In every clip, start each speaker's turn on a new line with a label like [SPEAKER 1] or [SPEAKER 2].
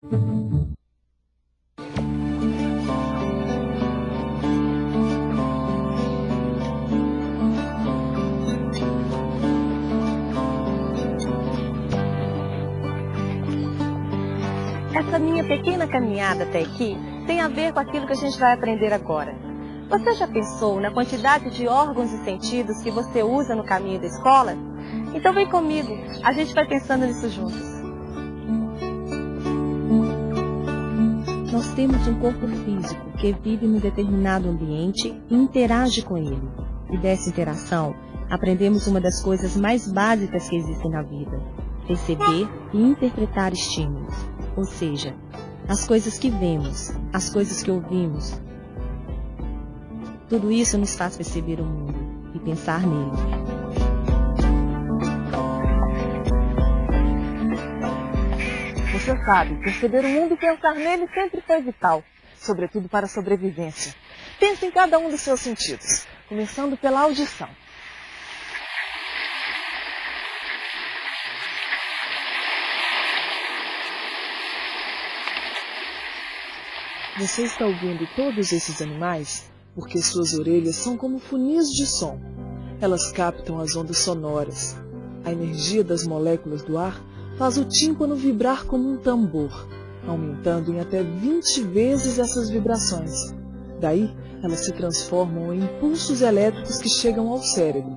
[SPEAKER 1] Essa minha pequena caminhada até aqui tem a ver com aquilo que a gente vai aprender agora. Você já pensou na quantidade de órgãos e sentidos que você usa no caminho da escola? Então vem comigo, a gente vai pensando nisso juntos. Nós temos um corpo físico que vive num determinado ambiente e interage com ele. E dessa interação, aprendemos uma das coisas mais básicas que existem na vida: receber e interpretar estímulos. Ou seja, as coisas que vemos, as coisas que ouvimos. Tudo isso nos faz perceber o mundo e pensar nele.
[SPEAKER 2] Você sabe, perceber o mundo e pensar nele sempre foi vital, sobretudo para a sobrevivência. Pense em cada um dos seus sentidos, começando pela audição. Você está ouvindo todos esses animais porque suas orelhas são como funis de som. Elas captam as ondas sonoras. A energia das moléculas do ar faz o tímpano vibrar como um tambor, aumentando em até 20 vezes essas vibrações. Daí, elas se transformam em impulsos elétricos que chegam ao cérebro.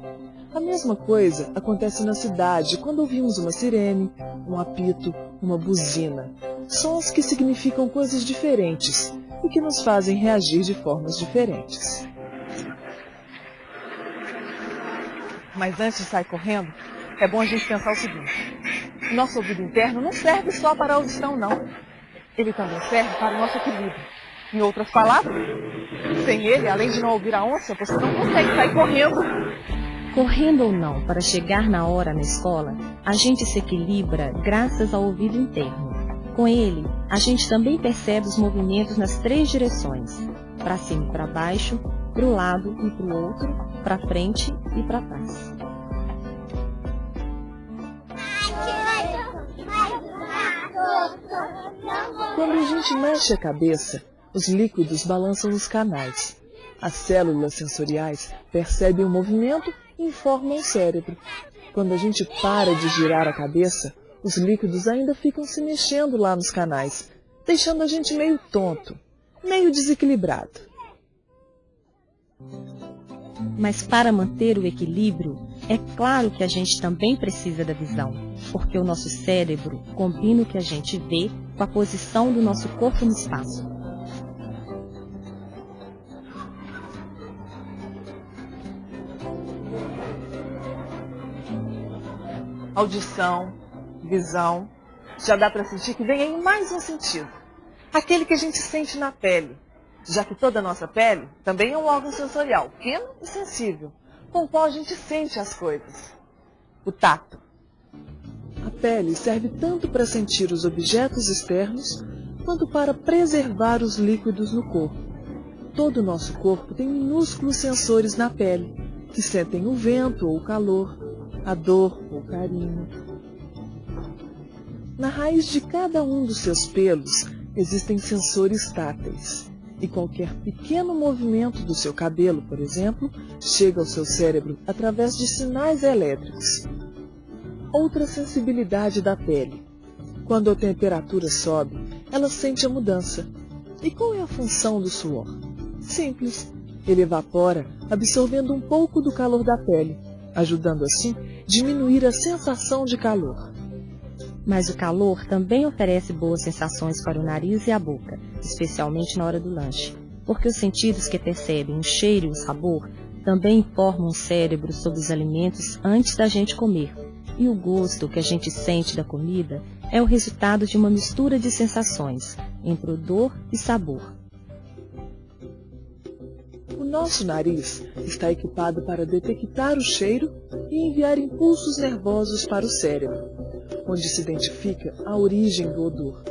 [SPEAKER 2] A mesma coisa acontece na cidade quando ouvimos uma sirene, um apito, uma buzina. Sons que significam coisas diferentes e que nos fazem reagir de formas diferentes. Mas antes de sair correndo, é bom a gente pensar o seguinte: nosso ouvido interno não serve só para a audição, não. Ele também serve para o nosso equilíbrio. Em outras palavras, sem ele, além de não ouvir a onça, você não consegue sair correndo.
[SPEAKER 1] Correndo ou não, para chegar na hora na escola, a gente se equilibra graças ao ouvido interno. Com ele, a gente também percebe os movimentos nas 3 direções: para cima e para baixo, para o lado e para o outro, para frente e para trás.
[SPEAKER 2] Quando a gente mexe a cabeça, os líquidos balançam os canais. As células sensoriais percebem o movimento e informam o cérebro. Quando a gente para de girar a cabeça, os líquidos ainda ficam se mexendo lá nos canais, deixando a gente meio tonto, meio desequilibrado.
[SPEAKER 1] Mas para manter o equilíbrio, é claro que a gente também precisa da visão, porque o nosso cérebro combina o que a gente vê com a posição do nosso corpo no espaço.
[SPEAKER 2] Audição, visão, já dá para sentir que vem aí mais um sentido. Aquele que a gente sente na pele, já que toda a nossa pele também é um órgão sensorial, pequeno e sensível, com o qual a gente sente as coisas. O tato. A pele serve tanto para sentir os objetos externos, quanto para preservar os líquidos no corpo. Todo o nosso corpo tem minúsculos sensores na pele, que sentem o vento ou o calor, a dor ou o carinho. Na raiz de cada um dos seus pelos existem sensores táteis. E qualquer pequeno movimento do seu cabelo, por exemplo, chega ao seu cérebro através de sinais elétricos. Outra sensibilidade da pele. Quando a temperatura sobe, ela sente a mudança. E qual é a função do suor? Simples. Ele evapora, absorvendo um pouco do calor da pele, ajudando assim a diminuir a sensação de calor.
[SPEAKER 1] Mas o calor também oferece boas sensações para o nariz e a boca, especialmente na hora do lanche, porque os sentidos que percebem o cheiro e o sabor também informam o cérebro sobre os alimentos antes da gente comer, e o gosto que a gente sente da comida é o resultado de uma mistura de sensações entre odor e sabor.
[SPEAKER 2] O nosso nariz está equipado para detectar o cheiro e enviar impulsos nervosos para o cérebro, onde se identifica a origem do odor.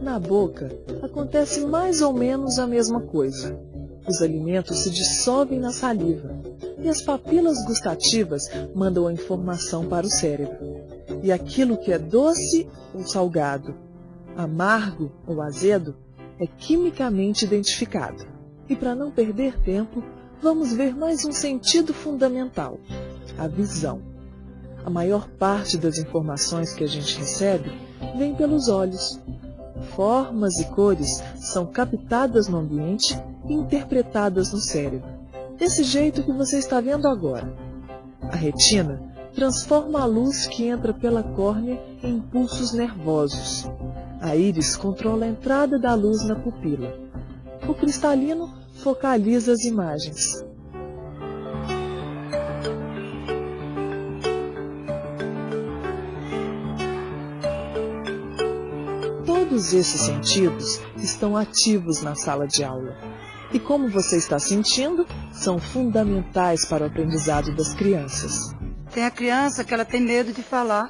[SPEAKER 2] Na boca, acontece mais ou menos a mesma coisa. Os alimentos se dissolvem na saliva e as papilas gustativas mandam a informação para o cérebro. E aquilo que é doce ou salgado, amargo ou azedo, é quimicamente identificado. E para não perder tempo, vamos ver mais um sentido fundamental, a visão. A maior parte das informações que a gente recebe vem pelos olhos. Formas e cores são captadas no ambiente e interpretadas no cérebro. Desse jeito que você está vendo agora. A retina transforma a luz que entra pela córnea em impulsos nervosos. A íris controla a entrada da luz na pupila. O cristalino focaliza as imagens. Todos esses sentidos estão ativos na sala de aula. E como você está sentindo, são fundamentais para o aprendizado das crianças.
[SPEAKER 3] Tem a criança que ela tem medo de falar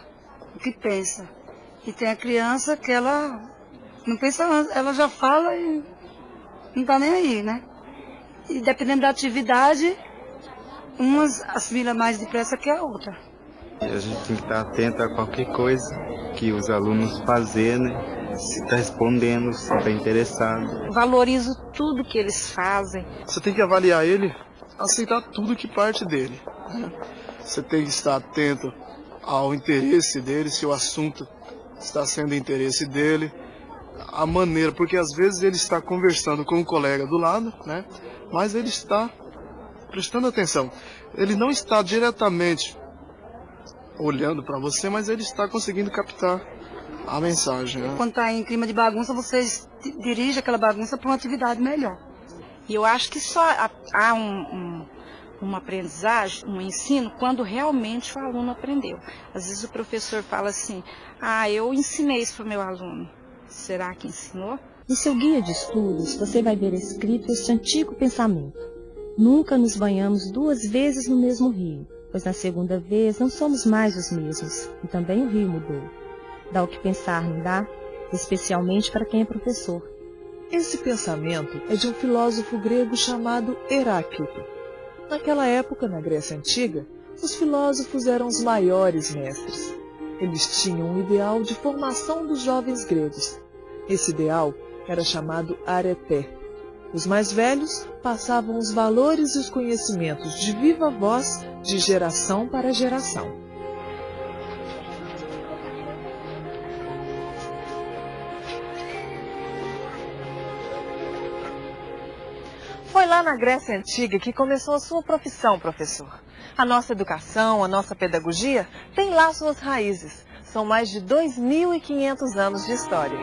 [SPEAKER 3] o que pensa. E tem a criança que ela não pensa, ela já fala e não está nem aí, né? E dependendo da atividade, umas assimila mais depressa que a outra.
[SPEAKER 4] A gente tem que estar atento a qualquer coisa que os alunos fazem, né? Se está respondendo, se está interessado.
[SPEAKER 5] Valorizo tudo que eles fazem.
[SPEAKER 6] Você tem que avaliar ele, aceitar tudo que parte dele. Né? Você tem que estar atento ao interesse dele, se o assunto está sendo interesse dele, a maneira, porque às vezes ele está conversando com um colega do lado, né? Mas ele está prestando atenção. Ele não está diretamente olhando para você, mas ele está conseguindo captar a mensagem. Né?
[SPEAKER 3] Quando está em clima de bagunça, você dirige aquela bagunça para uma atividade melhor.
[SPEAKER 5] E eu acho que só há uma aprendizagem, um ensino, quando realmente o aluno aprendeu. Às vezes o professor fala assim, eu ensinei isso para o meu aluno. Será que ensinou?
[SPEAKER 1] No seu guia de estudos, você vai ver escrito este antigo pensamento. Nunca nos banhamos 2 vezes no mesmo rio, pois na segunda vez não somos mais os mesmos, e também o rio mudou. Dá o que pensar, não dá? Especialmente para quem é professor.
[SPEAKER 2] Esse pensamento é de um filósofo grego chamado Heráclito. Naquela época, na Grécia Antiga, os filósofos eram os maiores mestres. Eles tinham um ideal de formação dos jovens gregos. Esse ideal era chamado areté. Os mais velhos passavam os valores e os conhecimentos de viva voz de geração para geração.
[SPEAKER 7] Foi lá na Grécia Antiga que começou a sua profissão, professor. A nossa educação, a nossa pedagogia tem lá suas raízes. São mais de 2.500 anos de história.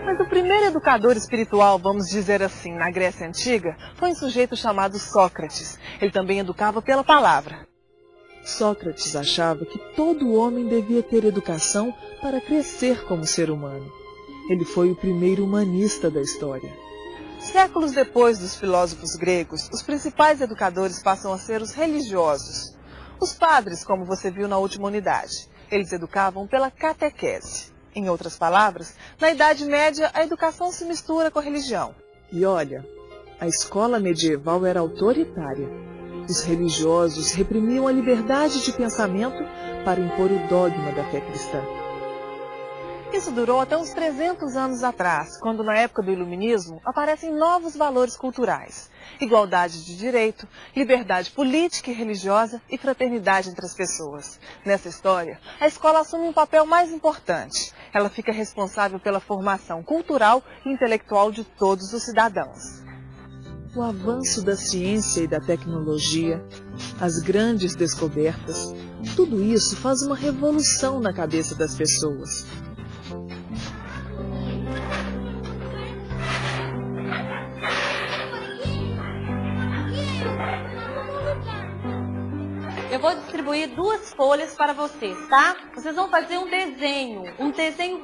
[SPEAKER 7] Mas o primeiro educador espiritual, vamos dizer assim, na Grécia Antiga, foi um sujeito chamado Sócrates. Ele também educava pela palavra.
[SPEAKER 2] Sócrates achava que todo homem devia ter educação para crescer como ser humano. Ele foi o primeiro humanista da história.
[SPEAKER 7] Séculos depois dos filósofos gregos, os principais educadores passam a ser os religiosos. Os padres, como você viu na última unidade, eles educavam pela catequese. Em outras palavras, na Idade Média, a educação se mistura com a religião.
[SPEAKER 2] E olha, a escola medieval era autoritária. Os religiosos reprimiam a liberdade de pensamento para impor o dogma da fé cristã.
[SPEAKER 7] Isso durou até uns 300 anos atrás, quando na época do Iluminismo aparecem novos valores culturais. Igualdade de direito, liberdade política e religiosa e fraternidade entre as pessoas. Nessa história, a escola assume um papel mais importante. Ela fica responsável pela formação cultural e intelectual de todos os cidadãos.
[SPEAKER 2] O avanço da ciência e da tecnologia, as grandes descobertas, tudo isso faz uma revolução na cabeça das pessoas.
[SPEAKER 8] Eu vou distribuir 2 folhas para vocês, tá? Vocês vão fazer um desenho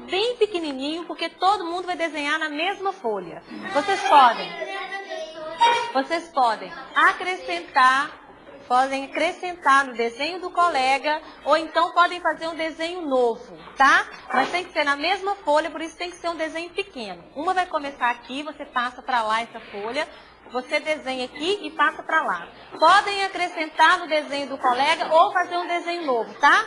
[SPEAKER 8] bem pequenininho, porque todo mundo vai desenhar na mesma folha. Vocês podem acrescentar podem acrescentar no desenho do colega, ou então podem fazer um desenho novo, tá? Mas tem que ser na mesma folha, por isso tem que ser um desenho pequeno. Uma vai começar aqui, você passa para lá essa folha, você desenha aqui e passa para lá. Podem acrescentar no desenho do colega ou fazer um desenho novo, tá?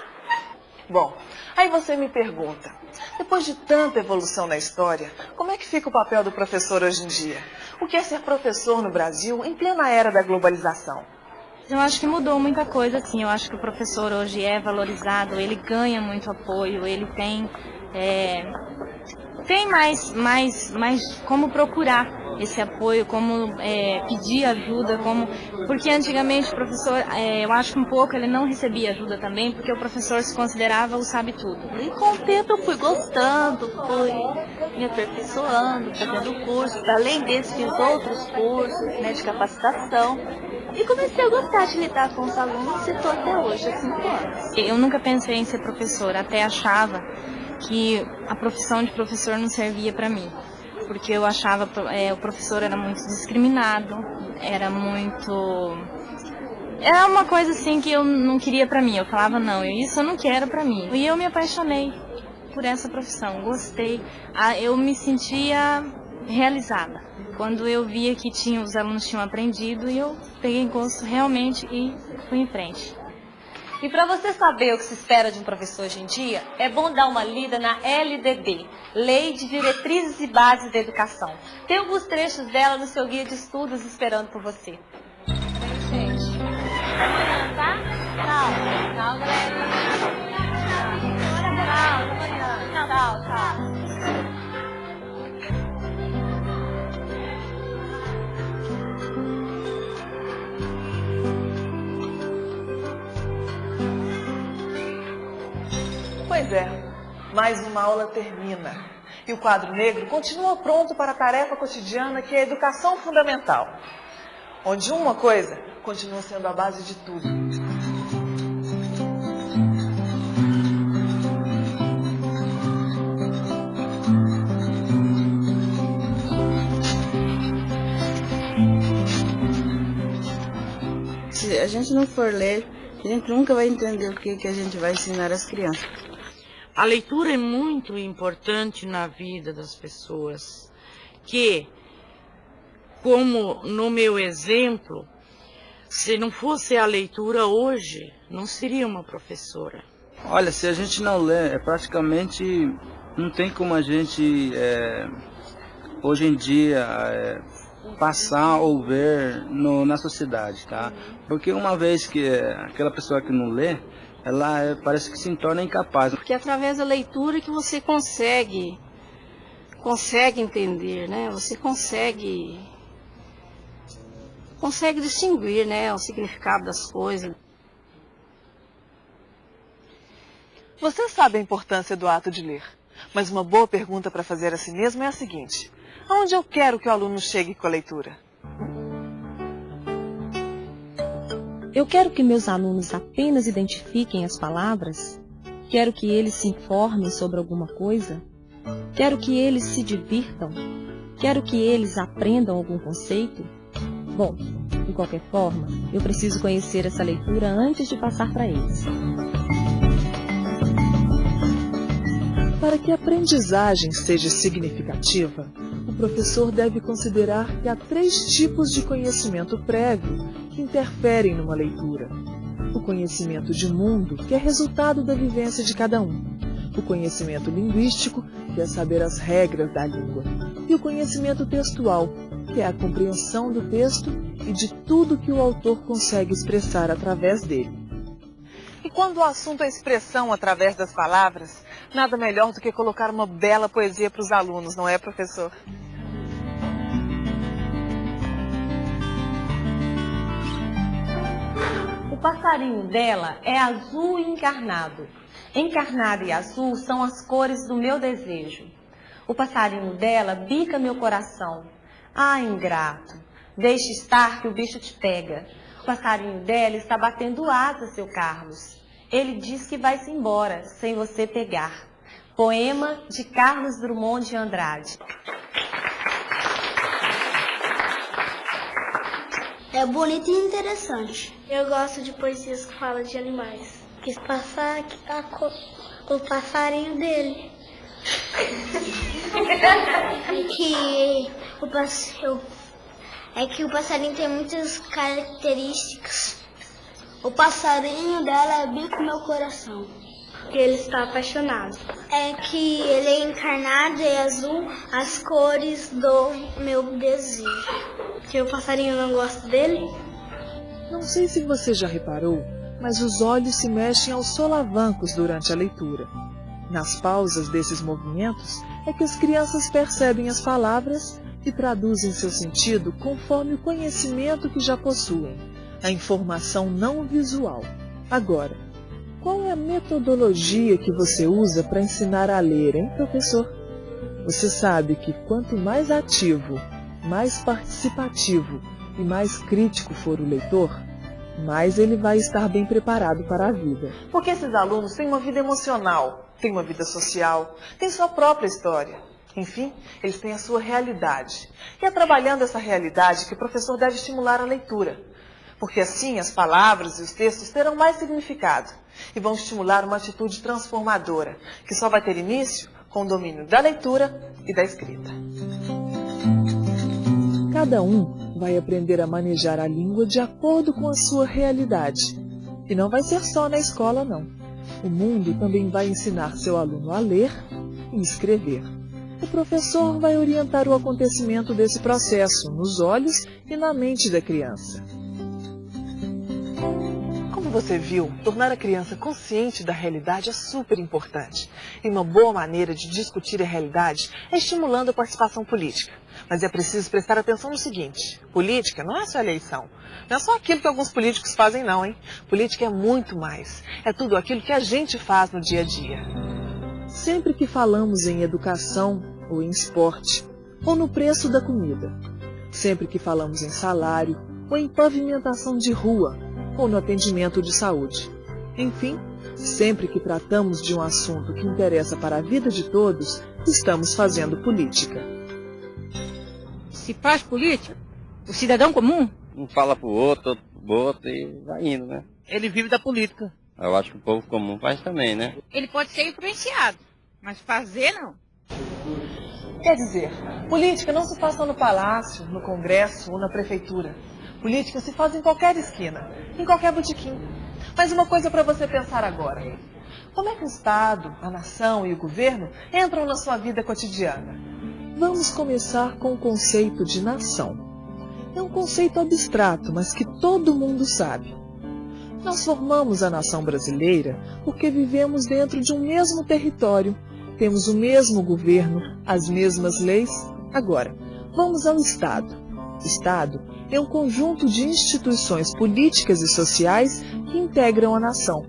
[SPEAKER 7] Bom, aí você me pergunta, depois de tanta evolução na história, como é que fica o papel do professor hoje em dia? O que é ser professor no Brasil em plena era da globalização?
[SPEAKER 5] Eu acho que mudou muita coisa, assim. Eu acho que o professor hoje é valorizado, ele ganha muito apoio, ele tem mais como procurar esse apoio, como pedir ajuda, porque antigamente o professor, eu acho que um pouco ele não recebia ajuda também, porque o professor se considerava o sabe-tudo.
[SPEAKER 9] E com o tempo eu fui gostando, fui me aperfeiçoando, fazendo cursos. Além desse, fiz outros cursos, né, de capacitação. E comecei a gostar de lidar com os alunos e estou até hoje, há 5 anos.
[SPEAKER 5] Eu nunca pensei em ser professora, até achava que a profissão de professor não servia para mim. Porque eu achava o professor era muito discriminado, era uma coisa assim que eu não queria para mim. Eu falava, não, isso eu não quero para mim. E eu me apaixonei por essa profissão, gostei. Eu me sentia realizada. Quando eu via que os alunos tinham aprendido, e eu peguei gosto realmente e fui em frente.
[SPEAKER 8] E para você saber o que se espera de um professor hoje em dia, é bom dar uma lida na LDB, Lei de Diretrizes e Bases da Educação. Tem alguns trechos dela no seu guia de estudos esperando por você. Bem, gente. Amanhã, tá? Tchau. Tchau, galera. Tchau, amanhã. Tchau, tchau.
[SPEAKER 7] Pois é, mais uma aula termina. E o quadro negro continua pronto para a tarefa cotidiana que é a educação fundamental. Onde uma coisa continua sendo a base de tudo.
[SPEAKER 9] Se a gente não for ler, a gente nunca vai entender o que a gente vai ensinar às crianças.
[SPEAKER 10] A leitura é muito importante na vida das pessoas, que, como no meu exemplo, se não fosse a leitura hoje, não seria uma professora.
[SPEAKER 11] Olha, se a gente não lê, praticamente não tem como a gente, hoje em dia, passar ou ver na sociedade, tá? Porque uma vez que aquela pessoa que não lê, ela parece que se torna incapaz.
[SPEAKER 9] Porque é através da leitura que você consegue entender, né? Você consegue distinguir, né, o significado das coisas.
[SPEAKER 7] Você sabe a importância do ato de ler, mas uma boa pergunta para fazer a si mesmo é a seguinte: aonde eu quero que o aluno chegue com a leitura?
[SPEAKER 1] Eu quero que meus alunos apenas identifiquem as palavras? Quero que eles se informem sobre alguma coisa? Quero que eles se divirtam? Quero que eles aprendam algum conceito? Bom, de qualquer forma, eu preciso conhecer essa leitura antes de passar para eles.
[SPEAKER 2] Para que a aprendizagem seja significativa, o professor deve considerar que há 3 tipos de conhecimento prévio que interferem numa leitura. O conhecimento de mundo, que é resultado da vivência de cada um. O conhecimento linguístico, que é saber as regras da língua. E o conhecimento textual, que é a compreensão do texto e de tudo que o autor consegue expressar através dele.
[SPEAKER 7] E quando o assunto é expressão através das palavras, nada melhor do que colocar uma bela poesia para os alunos, não é, professor?
[SPEAKER 8] O passarinho dela é azul e encarnado. Encarnado e azul são as cores do meu desejo. O passarinho dela bica meu coração. Ah, ingrato, deixe estar que o bicho te pega. O passarinho dela está batendo asa, seu Carlos. Ele diz que vai-se embora, sem você pegar. Poema de Carlos Drummond de Andrade.
[SPEAKER 12] É bonito e interessante. Eu gosto de poesias que falam de animais. Quis passar o passarinho dele. É que o passarinho tem muitas características. O passarinho dela é bem com meu coração. Ele está apaixonado. É que ele é encarnado e azul, as cores do meu desejo. Que o passarinho não gosta dele?
[SPEAKER 2] Não sei se você já reparou, mas os olhos se mexem aos solavancos durante a leitura. Nas pausas desses movimentos é que as crianças percebem as palavras e traduzem seu sentido conforme o conhecimento que já possuem, a informação não visual. Agora, qual é a metodologia que você usa para ensinar a ler, hein, professor? Você sabe que quanto mais ativo, mais participativo e mais crítico for o leitor, mais ele vai estar bem preparado para a vida.
[SPEAKER 7] Porque esses alunos têm uma vida emocional, têm uma vida social, têm sua própria história. Enfim, eles têm a sua realidade. E é trabalhando essa realidade que o professor deve estimular a leitura. Porque assim as palavras e os textos terão mais significado e vão estimular uma atitude transformadora, que só vai ter início com o domínio da leitura e da escrita.
[SPEAKER 2] Cada um vai aprender a manejar a língua de acordo com a sua realidade. E não vai ser só na escola, não. O mundo também vai ensinar seu aluno a ler e escrever. O professor vai orientar o acontecimento desse processo nos olhos e na mente da criança.
[SPEAKER 7] Como você viu, tornar a criança consciente da realidade é super importante. E uma boa maneira de discutir a realidade é estimulando a participação política. Mas é preciso prestar atenção no seguinte: política não é só eleição. Não é só aquilo que alguns políticos fazem, não, hein? Política é muito mais. É tudo aquilo que a gente faz no dia a dia.
[SPEAKER 2] Sempre que falamos em educação ou em esporte, ou no preço da comida, sempre que falamos em salário ou em pavimentação de rua, ou no atendimento de saúde. Enfim, sempre que tratamos de um assunto que interessa para a vida de todos, estamos fazendo política.
[SPEAKER 13] Se faz política, o cidadão comum
[SPEAKER 14] um fala pro outro e vai indo, né?
[SPEAKER 13] Ele vive da política.
[SPEAKER 14] Eu acho que o povo comum faz também, né?
[SPEAKER 13] Ele pode ser influenciado, mas fazer não.
[SPEAKER 7] Quer dizer, política não se faz só no palácio, no congresso ou na prefeitura. Política se faz em qualquer esquina, em qualquer botequim. Mas uma coisa para você pensar agora. Como é que o Estado, a nação e o governo entram na sua vida cotidiana?
[SPEAKER 2] Vamos começar com o conceito de nação. É um conceito abstrato, mas que todo mundo sabe. Nós formamos a nação brasileira porque vivemos dentro de um mesmo território, temos o mesmo governo, as mesmas leis. Agora, vamos ao Estado. Estado é um conjunto de instituições políticas e sociais que integram a nação.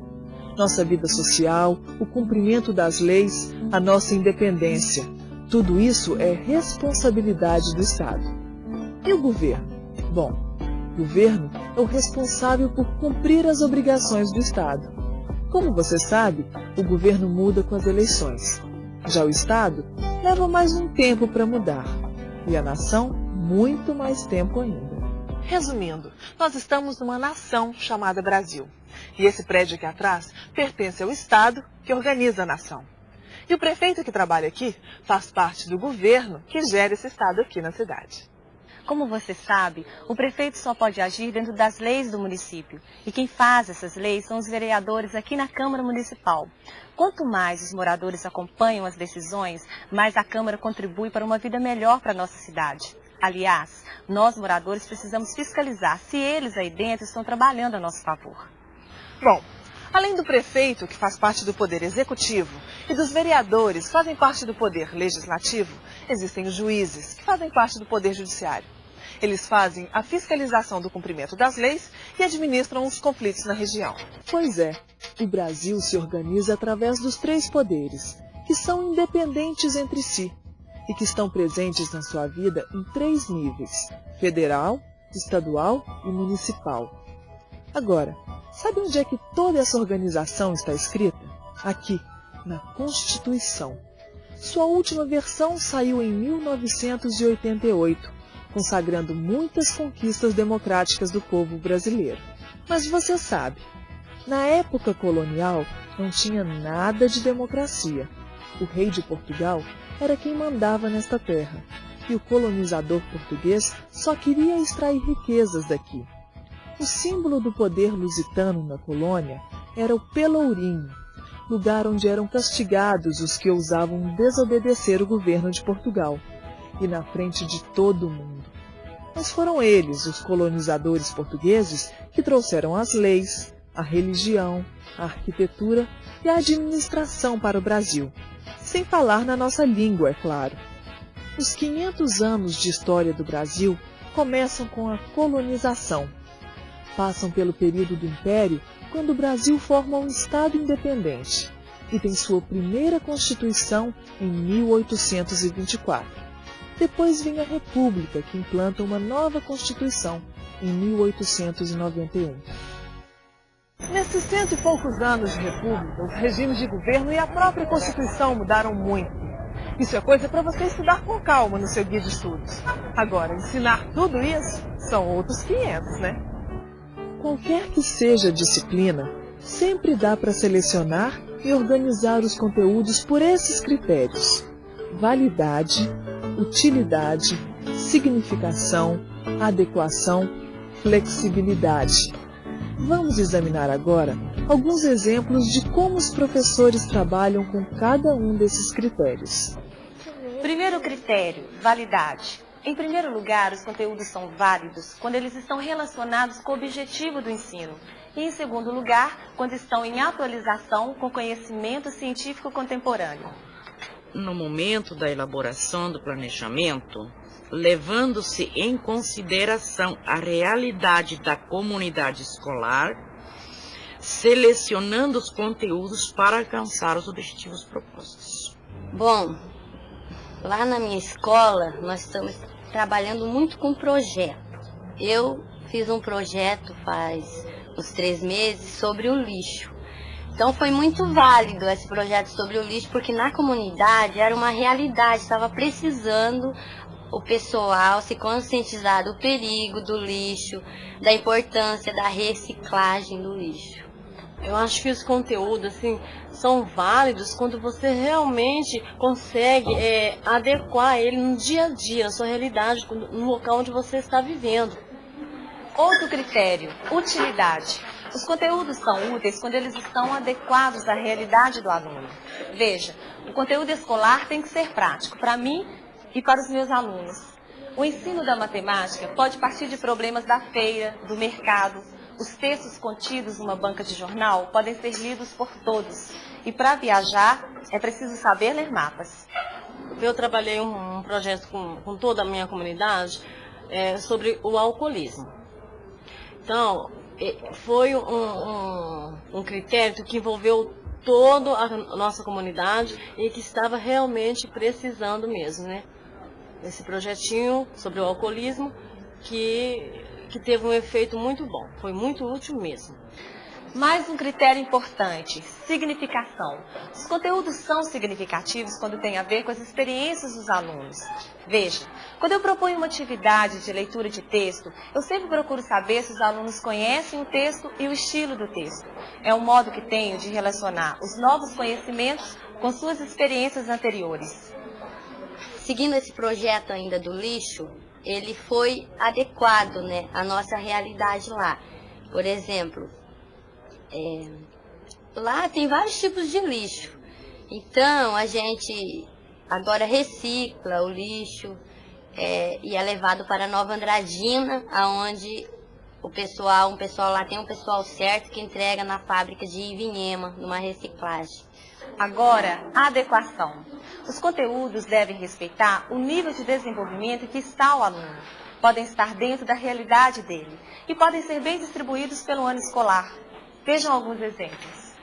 [SPEAKER 2] Nossa vida social, o cumprimento das leis, a nossa independência. Tudo isso é responsabilidade do Estado. E o governo? Bom, o governo é o responsável por cumprir as obrigações do Estado. Como você sabe, o governo muda com as eleições. Já o Estado leva mais um tempo para mudar. E a nação, muito mais tempo ainda.
[SPEAKER 7] Resumindo, nós estamos numa nação chamada Brasil. E esse prédio aqui atrás pertence ao Estado que organiza a nação. E o prefeito que trabalha aqui faz parte do governo que gera esse Estado aqui na cidade.
[SPEAKER 8] Como você sabe, o prefeito só pode agir dentro das leis do município. E quem faz essas leis são os vereadores aqui na Câmara Municipal. Quanto mais os moradores acompanham as decisões, mais a Câmara contribui para uma vida melhor para a nossa cidade. Aliás, nós moradores precisamos fiscalizar se eles aí dentro estão trabalhando a nosso favor.
[SPEAKER 7] Bom, além do prefeito, que faz parte do Poder Executivo, e dos vereadores, que fazem parte do Poder Legislativo, existem os juízes, que fazem parte do Poder Judiciário. Eles fazem a fiscalização do cumprimento das leis e administram os conflitos na região.
[SPEAKER 2] Pois é, o Brasil se organiza através dos 3 poderes, que são independentes entre si e que estão presentes na sua vida em 3 níveis: federal, estadual e municipal. Agora, sabe onde é que toda essa organização está escrita? Aqui, na Constituição. Sua última versão saiu em 1988, consagrando muitas conquistas democráticas do povo brasileiro. Mas você sabe, na época colonial não tinha nada de democracia. O rei de Portugal era quem mandava nesta terra, e o colonizador português só queria extrair riquezas daqui. O símbolo do poder lusitano na colônia era o pelourinho, lugar onde eram castigados os que ousavam desobedecer o governo de Portugal, e na frente de todo o mundo. Mas foram eles, os colonizadores portugueses, que trouxeram as leis, a religião, a arquitetura e a administração para o Brasil, sem falar na nossa língua, é claro. Os 500 anos de história do Brasil começam com a colonização. Passam pelo período do Império, quando o Brasil forma um Estado independente e tem sua primeira Constituição em 1824. Depois vem a República, que implanta uma nova Constituição em 1891.
[SPEAKER 7] Nesses 100 e poucos anos de república, os regimes de governo e a própria Constituição mudaram muito. Isso é coisa para você estudar com calma no seu guia de estudos. Agora, ensinar tudo isso são outros 500, né?
[SPEAKER 2] Qualquer que seja a disciplina, sempre dá para selecionar e organizar os conteúdos por esses critérios: validade, utilidade, significação, adequação, flexibilidade. Vamos examinar agora alguns exemplos de como os professores trabalham com cada um desses critérios.
[SPEAKER 8] Primeiro critério, validade. Em primeiro lugar, os conteúdos são válidos quando eles estão relacionados com o objetivo do ensino. E em segundo lugar, quando estão em atualização com conhecimento científico contemporâneo.
[SPEAKER 10] No momento da elaboração do planejamento, levando-se em consideração a realidade da comunidade escolar, selecionando os conteúdos para alcançar os objetivos propostos.
[SPEAKER 15] Bom, lá na minha escola, nós estamos trabalhando muito com projeto. Eu fiz um projeto faz uns 3 meses sobre o lixo. Então foi muito válido esse projeto sobre o lixo, porque na comunidade era uma realidade, estava precisando o pessoal se conscientizar do perigo do lixo, da importância da reciclagem do lixo.
[SPEAKER 16] Eu acho que os conteúdos assim, são válidos quando você realmente consegue adequar ele no dia a dia, na sua realidade, no local onde você está vivendo.
[SPEAKER 8] Outro critério, utilidade. Os conteúdos são úteis quando eles estão adequados à realidade do aluno. Veja, o conteúdo escolar tem que ser prático para mim e para os meus alunos. O ensino da matemática pode partir de problemas da feira, do mercado. Os textos contidos numa banca de jornal podem ser lidos por todos. E para viajar, é preciso saber ler mapas.
[SPEAKER 16] Eu trabalhei um projeto com toda a minha comunidade sobre o alcoolismo. Então, foi um critério que envolveu toda a nossa comunidade e que estava realmente precisando mesmo, né? Esse projetinho sobre o alcoolismo que teve um efeito muito bom, foi muito útil mesmo.
[SPEAKER 8] Mais um critério importante, significação. Os conteúdos são significativos quando tem a ver com as experiências dos alunos. Veja, quando eu proponho uma atividade de leitura de texto, eu sempre procuro saber se os alunos conhecem o texto e o estilo do texto. É um modo que tenho de relacionar os novos conhecimentos com suas experiências anteriores.
[SPEAKER 15] Seguindo esse projeto ainda do lixo, ele foi adequado, né, à nossa realidade lá. Por exemplo, lá tem vários tipos de lixo. Então, a gente agora recicla o lixo e é levado para Nova Andradina, onde um pessoal lá tem um pessoal certo que entrega na fábrica de Ivinhema, numa reciclagem.
[SPEAKER 8] Agora, a adequação. Os conteúdos devem respeitar o nível de desenvolvimento que está o aluno. Podem estar dentro da realidade dele e podem ser bem distribuídos pelo ano escolar. Vejam alguns exemplos.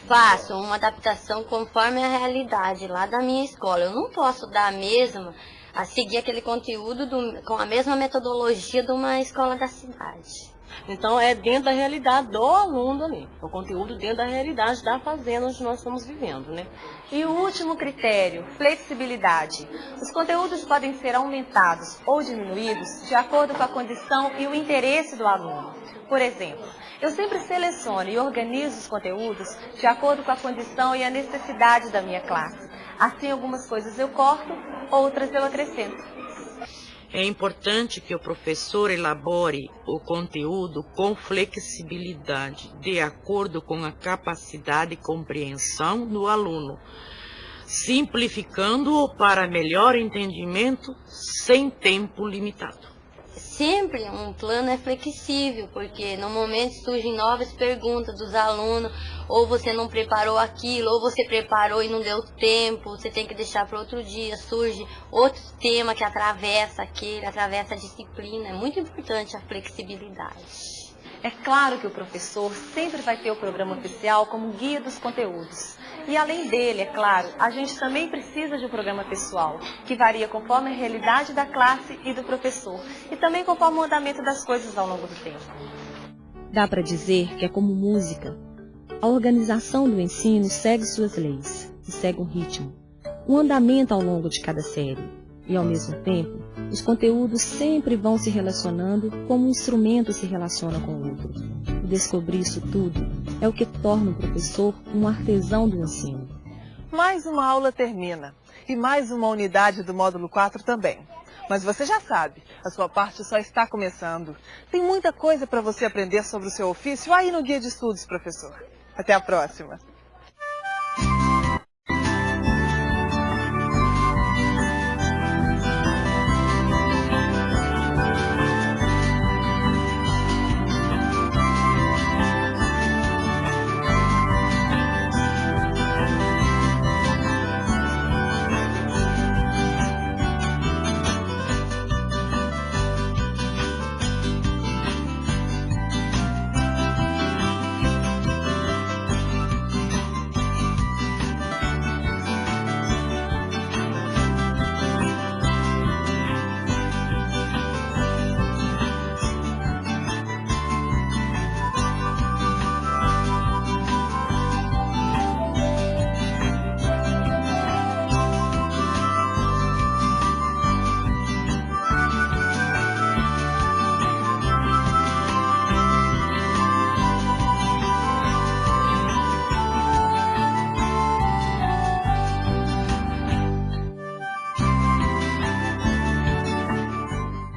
[SPEAKER 15] Faço uma adaptação conforme a realidade lá da minha escola. Eu não posso dar a mesma a seguir aquele conteúdo com a mesma metodologia de uma escola da cidade.
[SPEAKER 16] Então é dentro da realidade do aluno ali, o conteúdo dentro da realidade da fazenda onde nós estamos vivendo, né?
[SPEAKER 8] E o último critério, flexibilidade. Os conteúdos podem ser aumentados ou diminuídos de acordo com a condição e o interesse do aluno. Por exemplo, eu sempre seleciono e organizo os conteúdos de acordo com a condição e a necessidade da minha classe. Assim, algumas coisas eu corto, outras eu acrescento.
[SPEAKER 10] É importante que o professor elabore o conteúdo com flexibilidade, de acordo com a capacidade de compreensão do aluno, simplificando-o para melhor entendimento sem tempo limitado.
[SPEAKER 15] Sempre um plano é flexível, porque no momento surgem novas perguntas dos alunos, ou você não preparou aquilo, ou você preparou e não deu tempo, você tem que deixar para outro dia, surge outro tema que atravessa a disciplina. É muito importante a flexibilidade.
[SPEAKER 8] É claro que o professor sempre vai ter o programa oficial como guia dos conteúdos. E além dele, é claro, a gente também precisa de um programa pessoal, que varia conforme a realidade da classe e do professor, e também conforme o andamento das coisas ao longo do tempo.
[SPEAKER 1] Dá para dizer que é como música. A organização do ensino segue suas leis e segue um ritmo, um andamento ao longo de cada série. E, ao mesmo tempo, os conteúdos sempre vão se relacionando como um instrumento se relaciona com o outro. E descobrir isso tudo é o que torna o professor um artesão do ensino.
[SPEAKER 7] Mais uma aula termina e mais uma unidade do módulo 4 também. Mas você já sabe, a sua parte só está começando. Tem muita coisa para você aprender sobre o seu ofício aí no Guia de Estudos, professor. Até a próxima!